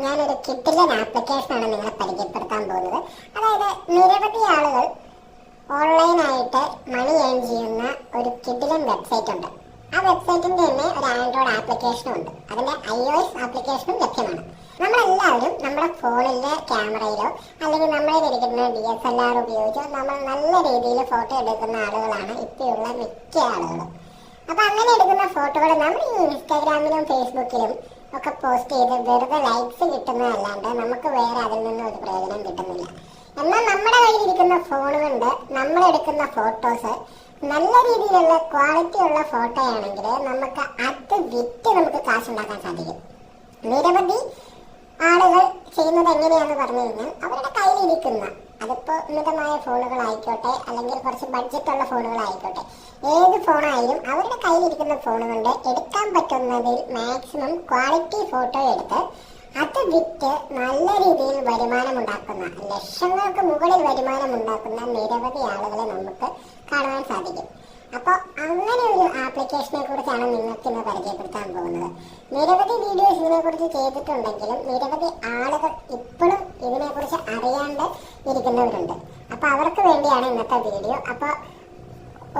ഞാനൊരു കിഡിലൻ ആപ്ലിക്കേഷനാണ് നിങ്ങളെ പരിചയപ്പെടുത്താൻ പോകുന്നത്. അതായത് നിരവധി ആളുകൾ ഓൺലൈനായിട്ട് മണി ഏൺ ചെയ്യുന്ന ഒരു കിഡിലൻ വെബ്സൈറ്റ് ഉണ്ട്. ആ വെബ്സൈറ്റിന്റെ തന്നെ ഒരു ആൻഡ്രോയിഡ് ആപ്ലിക്കേഷനും ഉണ്ട്. അതിന്റെ iOS ആപ്ലിക്കേഷനും ലഭ്യമാണ്. നമ്മളെല്ലാവരും നമ്മുടെ ഫോണിലെ ക്യാമറയിലോ അല്ലെങ്കിൽ നമ്മളിൽ ഇരിക്കുന്ന DSLR ഉപയോഗിച്ചോ നമ്മൾ നല്ല രീതിയിൽ ഫോട്ടോ എടുക്കുന്ന ആളുകളാണ് ഇപ്പോഴുള്ള മിക്ക ആളുകളും. അപ്പൊ അങ്ങനെ എടുക്കുന്ന ഫോട്ടോകൾ നമ്മൾ ഈ ഇൻസ്റ്റാഗ്രാമിലും ഫേസ്ബുക്കിലും ഒക്കെ പോസ്റ്റ് ചെയ്ത് വെറുതെ ലൈക്സ് കിട്ടുന്നതല്ലാണ്ട് നമുക്ക് വേറെ അതിൽ നിന്ന് ഒരു പ്രയോജനം കിട്ടുന്നില്ല. എന്നാൽ നമ്മുടെ കയ്യിലിരിക്കുന്ന ഫോൺ കൊണ്ട് നമ്മൾ എടുക്കുന്ന ഫോട്ടോസ് നല്ല രീതിയിലുള്ള ക്വാളിറ്റി ഉള്ള ഫോട്ടോ ആണെങ്കിൽ നമുക്ക് അത് വിറ്റ് നമുക്ക് കാശുണ്ടാക്കാൻ സാധിക്കും. നിരവധി ആളുകൾ ചെയ്യുന്നത് എങ്ങനെയാന്ന് പറഞ്ഞു കഴിഞ്ഞാൽ അവരുടെ കയ്യിലിരിക്കുന്ന, അതിപ്പോൾ ഉന്നതമായ ഫോണുകളായിക്കോട്ടെ അല്ലെങ്കിൽ കുറച്ച് ബഡ്ജറ്റുള്ള ഫോണുകളായിക്കോട്ടെ, ഏത് ഫോണായാലും അവരുടെ കയ്യിലിരിക്കുന്ന ഫോൺ കൊണ്ട് എടുക്കാൻ പറ്റുന്നതിൽ മാക്സിമം ക്വാളിറ്റി ഫോട്ടോ എടുത്ത് അത് വിറ്റ് നല്ല രീതിയിൽ വരുമാനം ഉണ്ടാക്കുന്ന, ലക്ഷങ്ങൾക്ക് മുകളിൽ വരുമാനം ഉണ്ടാക്കുന്ന നിരവധി ആളുകളെ നമുക്ക് കാണുവാൻ സാധിക്കും. അപ്പോൾ അങ്ങനെ ഒരു ആപ്ലിക്കേഷനെ കുറിച്ചാണ് നിങ്ങൾക്ക് ഇന്ന് പരിചയപ്പെടുത്താൻ പോകുന്നത്. നിരവധി വീഡിയോസ് ഇതിനെക്കുറിച്ച് ചെയ്തിട്ടുണ്ടെങ്കിലും നിരവധി ആളുകൾ ഇപ്പോഴും ഇതിനെക്കുറിച്ച് അറിയാണ്ട് ഇരിക്കുന്നവരുണ്ട്. അപ്പോൾ അവർക്ക് വേണ്ടിയാണ് ഇന്നത്തെ വീഡിയോ. അപ്പോൾ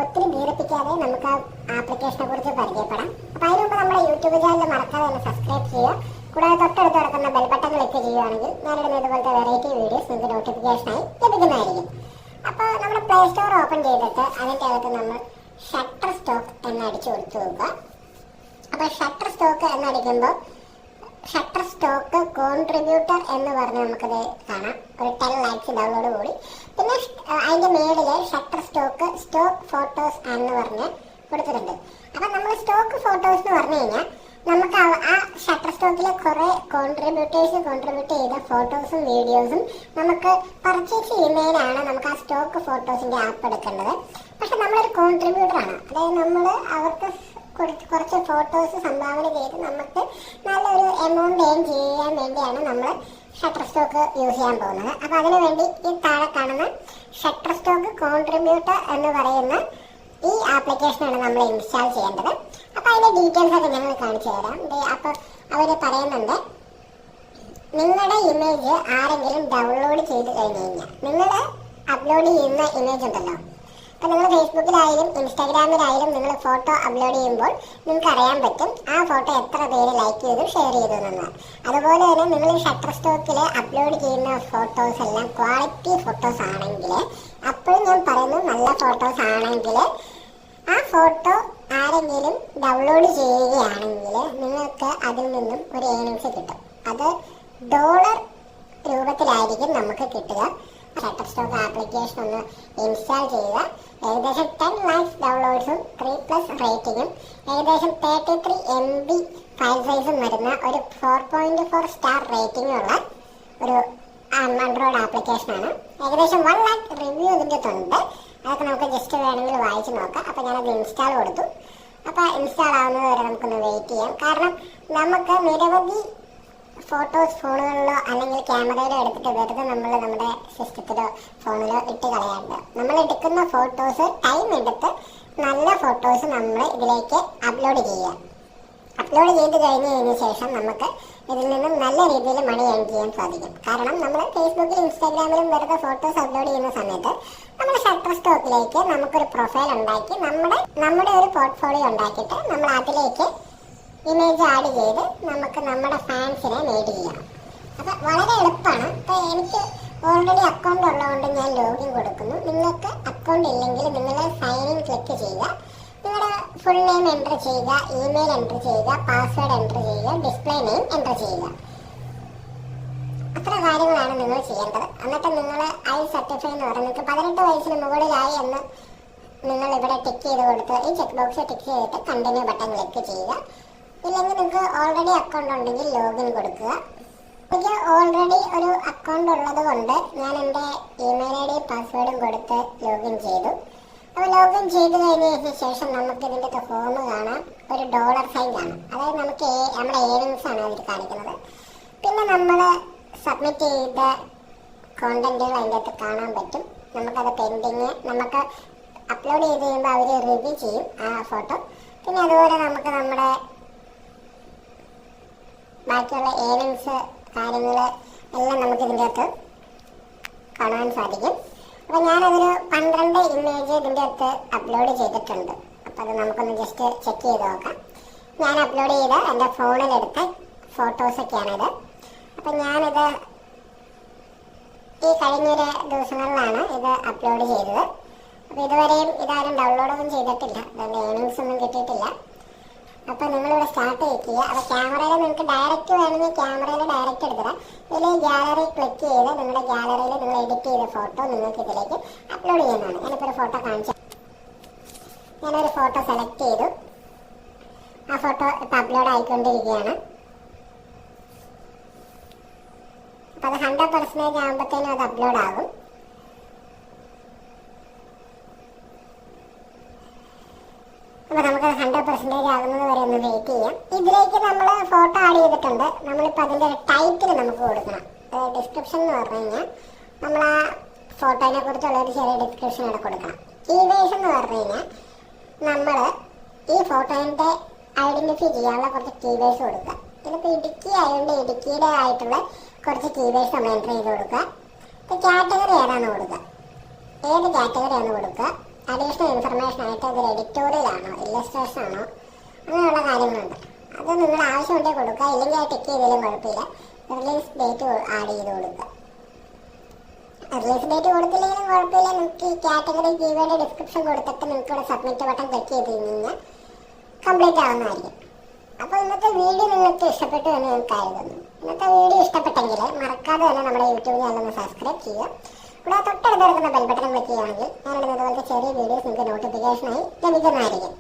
ഒത്തിരി ദീർഘിപ്പിക്കാതെ നമുക്ക് ആ ആപ്ലിക്കേഷനെ കുറിച്ച് പരിചയപ്പെടാം. അപ്പോൾ അതിന് മുമ്പ് നമ്മുടെ യൂട്യൂബ് ചാനൽ മറക്കാതെ തന്നെ സബ്സ്ക്രൈബ് ചെയ്യുക. കൂടാതെ തൊട്ടടുത്ത് കിടക്കുന്ന ബെൽ ബട്ടൺ ക്ലിക്ക് ചെയ്യുകയാണെങ്കിൽ ഞാനിടുന്ന ഇതുപോലത്തെ വെറൈറ്റി വീഡിയോസ് നിങ്ങൾക്ക് നോട്ടിഫിക്കേഷനായി ലഭിക്കുന്നതായിരിക്കും. അപ്പോൾ നമ്മുടെ പ്ലേ സ്റ്റോർ ഓപ്പൺ ചെയ്തിട്ട് അതിൻ്റെ അകത്ത് നമ്മൾ ഷട്ടർ സ്റ്റോക്ക് എന്നടിച്ചു കൊടുത്തു നോക്കുക. അപ്പോൾ ഷട്ടർ സ്റ്റോക്ക് എന്നടിക്കുമ്പോൾ ഷട്ടർ സ്റ്റോക്ക് കോൺട്രിബ്യൂട്ടർ എന്ന് പറഞ്ഞ് നമുക്കത് കാണാം. ഒരു 10 lakhs ഡൗൺലോഡ് കൂടി. പിന്നെ അതിന്റെ മേളില് ഷട്ടർ സ്റ്റോക്ക് ഫോട്ടോസ് എന്ന് പറഞ്ഞ് കൊടുത്തിട്ടുണ്ട്. അപ്പൊ നമ്മൾ സ്റ്റോക്ക് ഫോട്ടോസ് എന്ന് പറഞ്ഞു കഴിഞ്ഞാൽ നമുക്ക് ആ ഷട്ടർ സ്റ്റോക്കിലെ കുറെ കോൺട്രിബ്യൂട്ട് ചെയ്ത ഫോട്ടോസും വീഡിയോസും നമുക്ക് പർച്ചേസ് ചെയ്യുന്നതിനാണ് നമുക്ക് ആ സ്റ്റോക്ക് ഫോട്ടോസിന്റെ ആപ്പ് എടുക്കേണ്ടത്. പക്ഷെ നമ്മളൊരു കോൺട്രിബ്യൂട്ടർ ആണ്, അതായത് നമ്മൾ അവർക്ക് കുറച്ച് ഫോട്ടോസ് സംഭാവന ചെയ്ത് നമുക്ക് നല്ലൊരു എമൗണ്ട് ഏൺ ചെയ്യാൻ വേണ്ടിയാണ് നമ്മൾ ഷട്ടർ സ്റ്റോക്ക് യൂസ് ചെയ്യാൻ പോകുന്നത്. അപ്പോൾ അതിനു വേണ്ടി ഈ താഴെ കാണുന്ന ഷട്ടർ സ്റ്റോക്ക് കോൺട്രിബ്യൂട്ടർ എന്ന് പറയുന്ന ഈ ആപ്ലിക്കേഷനാണ് നമ്മൾ ഇൻസ്റ്റാൾ ചെയ്യേണ്ടത്. അപ്പോൾ അതിന്റെ ഡീറ്റെയിൽസ് ഒക്കെ ഞങ്ങൾ കാണിച്ചു തരാം. അപ്പോൾ അവർ പറയുന്നുണ്ട്, നിങ്ങളുടെ ഇമേജ് ആരെങ്കിലും ഡൗൺലോഡ് ചെയ്ത് കഴിഞ്ഞ് കഴിഞ്ഞാൽ നിങ്ങൾ അപ്ലോഡ് ചെയ്യുന്ന ഇമേജ് ഉണ്ടല്ലോ, അപ്പോൾ നിങ്ങൾ ഫേസ്ബുക്കിലായാലും ഇൻസ്റ്റാഗ്രാമിലായാലും നിങ്ങൾ ഫോട്ടോ അപ്ലോഡ് ചെയ്യുമ്പോൾ നിങ്ങൾക്ക് അറിയാൻ പറ്റും ആ ഫോട്ടോ എത്ര പേര് ലൈക്ക് ചെയ്തു ഷെയർ ചെയ്തു എന്ന്. അതുപോലെ തന്നെ നിങ്ങൾ ഷട്ടർ സ്റ്റോക്കിൽ അപ്ലോഡ് ചെയ്യുന്ന ഫോട്ടോസ് എല്ലാം ക്വാളിറ്റി ഫോട്ടോസ് ആണെങ്കിൽ, അപ്പോഴും ഞാൻ പറയുന്നു നല്ല ഫോട്ടോസ് ആണെങ്കിൽ ആ ഫോട്ടോ ആരെങ്കിലും ഡൗൺലോഡ് ചെയ്യുകയാണെങ്കിൽ നിങ്ങൾക്ക് അതിൽ നിന്നും ഒരു ഏണിങ്സ് കിട്ടും. അത് ഡോളർ രൂപത്തിലായിരിക്കും നമുക്ക് കിട്ടുക. ഷട്ടർ സ്റ്റോക്ക് ആപ്ലിക്കേഷൻ ഒന്ന് ഇൻസ്റ്റാൾ ചെയ്യുക. ഏകദേശം 10 lakhs ഡൗൺലോഡ്സും 3+ റേറ്റിംഗും ഏകദേശം 33 MB ഫയൽ സൈസും വരുന്ന ഒരു 4.4 സ്റ്റാർ റേറ്റിംഗ് ഉള്ള ഒരു ആൻഡ്രോയിഡ് ആപ്ലിക്കേഷനാണ്. ഏകദേശം 1 lakh റിവ്യൂ ഇതിൻ്റെ ഉണ്ട്. അതൊക്കെ നമുക്ക് ജസ്റ്റ് വേണമെങ്കിൽ വായിച്ച് നോക്കാം. അപ്പോൾ ഞാനത് ഇൻസ്റ്റാൾ കൊടുത്തു. അപ്പോൾ ഇൻസ്റ്റാൾ ആവുന്നത് വരെ നമുക്കൊന്ന് വെയിറ്റ് ചെയ്യാം. കാരണം നമുക്ക് നിരവധി ഫോട്ടോസ് ഫോണുകളിലോ അല്ലെങ്കിൽ ക്യാമറയിലോ എടുത്തിട്ട് വെറുതെ നമ്മൾ നമ്മുടെ സിസ്റ്റത്തിലോ ഫോണിലോ ഇട്ട് കളയാറുണ്ട്. നമ്മൾ എടുക്കുന്ന ഫോട്ടോസ് ടൈം എടുത്ത് നല്ല ഫോട്ടോസ് നമ്മൾ ഇതിലേക്ക് അപ്ലോഡ് ചെയ്യുക. അപ്ലോഡ് ചെയ്ത് കഴിഞ്ഞതിന് ശേഷം നമുക്ക് ഇതിൽ നിന്നും നല്ല രീതിയിൽ മണി ഏൺ ചെയ്യാൻ സാധിക്കും. കാരണം നമ്മൾ ഫേസ്ബുക്കിലും ഇൻസ്റ്റാഗ്രാമിലും വെറുതെ ഫോട്ടോസ് അപ്ലോഡ് ചെയ്യുന്ന സമയത്ത് നമ്മൾ ഷട്ടർ സ്റ്റോക്കിലേക്ക് നമുക്കൊരു പ്രൊഫൈൽ ഉണ്ടാക്കി നമ്മുടെ ഒരു പോർട്ട്ഫോളിയോ ഉണ്ടാക്കിയിട്ട് നമ്മൾ അതിലേക്ക് ഇമേജ് ആഡ് ചെയ്ത് നമുക്ക് നമ്മുടെ ഫാൻസിനെ മെയ്ഡ് ചെയ്യാം. അപ്പം വളരെ എളുപ്പമാണ്. ഇപ്പോൾ എനിക്ക് ഓൾറെഡി അക്കൗണ്ട് ഉള്ളതുകൊണ്ട് ഞാൻ ലോഗിൻ കൊടുക്കുന്നു. നിങ്ങൾക്ക് അക്കൗണ്ട് ഇല്ലെങ്കിൽ നിങ്ങൾ സൈൻ ഇൻ ക്ലിക്ക് ചെയ്യുക. നിങ്ങളുടെ ഫുൾ നെയിം എൻ്റർ ചെയ്യുക, ഇമെയിൽ എൻ്റർ ചെയ്യുക, പാസ്വേഡ് എൻ്റർ ചെയ്യുക, ഡിസ്പ്ലേ നെയിം എൻ്റർ ചെയ്യുക. അത്ര കാര്യങ്ങളാണ് നിങ്ങൾ ചെയ്യേണ്ടത്. എന്നിട്ട് നിങ്ങൾ സർട്ടിഫൈ എന്ന് പറഞ്ഞാൽ നിങ്ങൾക്ക് 18 വയസ്സിന് മുകളിലായി എന്ന് നിങ്ങൾ ഇവിടെ ടിക്ക് ചെയ്ത് കൊടുത്ത് ഈ ചെക്ക് ബോക്സ് ടിക്ക് ചെയ്തിട്ട് കണ്ടിന്യൂ ബട്ടൺ ക്ലിക്ക് ചെയ്യുക. ഇല്ലെങ്കിൽ നിങ്ങൾക്ക് ഓൾറെഡി അക്കൗണ്ട് ഉണ്ടെങ്കിൽ ലോഗിൻ കൊടുക്കുക. എനിക്ക് ഓൾറെഡി ഒരു അക്കൗണ്ട് ഉള്ളത് കൊണ്ട് ഞാൻ എൻ്റെ ഇമെയിൽ ID പാസ്വേഡും കൊടുത്ത് ലോഗിൻ ചെയ്തു. അപ്പോൾ ലോഗിൻ ചെയ്ത് കഴിഞ്ഞതിന് ശേഷം നമുക്ക് ഇതിൻ്റെ ഹോം കാണാം, ഒരു ഡോളർ സൈൻ കാണാം. അതായത് നമുക്ക് നമ്മുടെ ഏണിങ്സ് ആണ് അതിൽ കാണിക്കുന്നത്. പിന്നെ നമ്മൾ സബ്മിറ്റ് ചെയ്ത കോണ്ടന്റുകൾ അതിൻ്റെ അകത്ത് കാണാൻ പറ്റും. നമുക്കത് പെൻഡിങ്, നമുക്ക് അപ്ലോഡ് ചെയ്ത് കഴിയുമ്പോൾ അവർ റിവ്യൂ ചെയ്യും ആ ഫോട്ടോ. പിന്നെ അതുപോലെ നമുക്ക് നമ്മുടെ ബാക്കിയുള്ള ഏണിങ്സ് കാര്യങ്ങൾ എല്ലാം നമുക്ക് ഇതിൻ്റെ അകത്ത് കാണാൻ സാധിക്കും. അപ്പോൾ ഞാനതൊരു 12 ഇമേജ് ഇതിൻ്റെ അകത്ത് അപ്ലോഡ് ചെയ്തിട്ടുണ്ട്. അപ്പോൾ അത് നമുക്കൊന്ന് ജസ്റ്റ് ചെക്ക് ചെയ്ത് നോക്കാം. ഞാൻ അപ്ലോഡ് ചെയ്ത എൻ്റെ ഫോണിലെടുത്ത ഫോട്ടോസൊക്കെയാണിത്. അപ്പം ഞാനിത് ഈ കഴിഞ്ഞൊരു ദിവസങ്ങളിലാണ് ഇത് അപ്ലോഡ് ചെയ്തത്. അപ്പോൾ ഇതുവരെയും ഇതാരും ഡൗൺലോഡൊന്നും ചെയ്തിട്ടില്ല, അതുകൊണ്ട് ഏണിങ്സ് ഒന്നും കിട്ടിയിട്ടില്ല. അപ്പോൾ നിങ്ങളിവിടെ സ്റ്റാർട്ട് വയ്ക്കുക. അപ്പോൾ ക്യാമറയിൽ നിങ്ങൾക്ക് ഡയറക്റ്റ് വേണമെങ്കിൽ ക്യാമറയിൽ ഡയറക്റ്റ് എടുത്തിടാം. ഇതിൽ ഗാലറി ക്ലിക്ക് ചെയ്ത് നിങ്ങളുടെ ഗാലറിയിൽ നിങ്ങൾ എഡിറ്റ് ചെയ്ത ഫോട്ടോ നിങ്ങൾക്ക് ഇതിലേക്ക് അപ്ലോഡ് ചെയ്യുന്നതാണ്. ഞാനിപ്പോൾ ഒരു ഫോട്ടോ കാണിച്ചു. ഞാനൊരു ഫോട്ടോ സെലക്ട് ചെയ്തു. ആ ഫോട്ടോ ഇപ്പോൾ അപ്ലോഡ് ആയിക്കൊണ്ടിരിക്കുകയാണ്. അപ്പോൾ അത് 100% ആകുമ്പോഴത്തേനും അത് അപ്ലോഡ് ആകും. അപ്പോൾ നമുക്ക് 100% ആകുന്നത് വരെ ഒന്ന് വെയിറ്റ് ചെയ്യാം. ഇതിലേക്ക് നമ്മൾ ഫോട്ടോ ആഡ് ചെയ്തിട്ടുണ്ട്. നമ്മളിപ്പോൾ അതിൻ്റെ ഒരു ടൈറ്റിൽ നമുക്ക് കൊടുക്കണം. ഡിസ്ക്രിപ്ഷൻ എന്ന് പറഞ്ഞു കഴിഞ്ഞാൽ നമ്മൾ ആ ഫോട്ടോനെ കുറിച്ചുള്ള ഒരു ചെറിയ ഡിസ്ക്രിപ്ഷൻ ഇവിടെ കൊടുക്കണം. കീവേഴ്സ് എന്ന് പറഞ്ഞു കഴിഞ്ഞാൽ നമ്മൾ ഈ ഫോട്ടോൻ്റെ ഐഡൻറ്റിഫൈ ചെയ്യാനുള്ള കുറച്ച് കീവേഴ്സ് കൊടുക്കുക. ഇതിപ്പോൾ ഇടുക്കി ആയതുകൊണ്ട് ഇടുക്കിയുടെ ആയിട്ടുള്ള കുറച്ച് കീവേഴ്സ് നമ്മൾ എൻ്റർ ചെയ്ത് കൊടുക്കുക. ഇപ്പോൾ കാറ്റഗറി ഏതാണെന്ന് കൊടുക്കുക, ഏത് കാറ്റഗറിയാണ് കൊടുക്കുക. അഡീഷണൽ ഇൻഫർമേഷൻ ആയിട്ട് അതൊരു എഡിറ്റോറിയലാണോ ഇല്ലസ്ട്രേഷൻ ആണോ അങ്ങനെയുള്ള കാര്യങ്ങളുണ്ട്. അത് നിങ്ങളുടെ ആവശ്യമുണ്ടെങ്കിൽ കൊടുക്കുക, ഇല്ലെങ്കിൽ ആ ടിക്ക് ചെയ്താലും കുഴപ്പമില്ല. റിലീസ് ഡേറ്റ് ആഡ് ചെയ്ത് കൊടുക്കുക. റിലീസ് ഡേറ്റ് കൊടുത്തില്ലെങ്കിലും കുഴപ്പമില്ല. നിങ്ങൾക്ക് ഈ കാറ്റഗറി കീവേഡ് ഡിസ്ക്രിപ്ഷൻ കൊടുത്തിട്ട് നിങ്ങൾക്ക് ഇവിടെ സബ്മിറ്റ് ബട്ടൺ ക്ലിക്ക് ചെയ്ത് കഴിഞ്ഞാൽ കംപ്ലീറ്റ് ആവുന്നതായിരിക്കും. അപ്പോൾ ഇന്നത്തെ വീഡിയോ നിങ്ങൾക്ക് ഇഷ്ടപ്പെട്ടു എന്ന് ഞാൻ കരുതുന്നു. ഇന്നത്തെ വീഡിയോ ഇഷ്ടപ്പെട്ടെങ്കിൽ മറക്കാതെ തന്നെ നമ്മുടെ യൂട്യൂബ് ചാനൽ ഒന്ന് സബ്സ്ക്രൈബ് ചെയ്യുക. ഇവിടെ തൊട്ടടുത്ത് കിടക്കുന്ന ബെൽ ബട്ടൺ ക്ലിക്ക് ചെയ്യുകയാണെങ്കിൽ ഞാനിടുന്നതുപോലത്തെ ചെറിയ വീഡിയോസ് നിങ്ങൾക്ക് നോട്ടിഫിക്കേഷനായി ലഭിക്കുന്നതായിരിക്കും.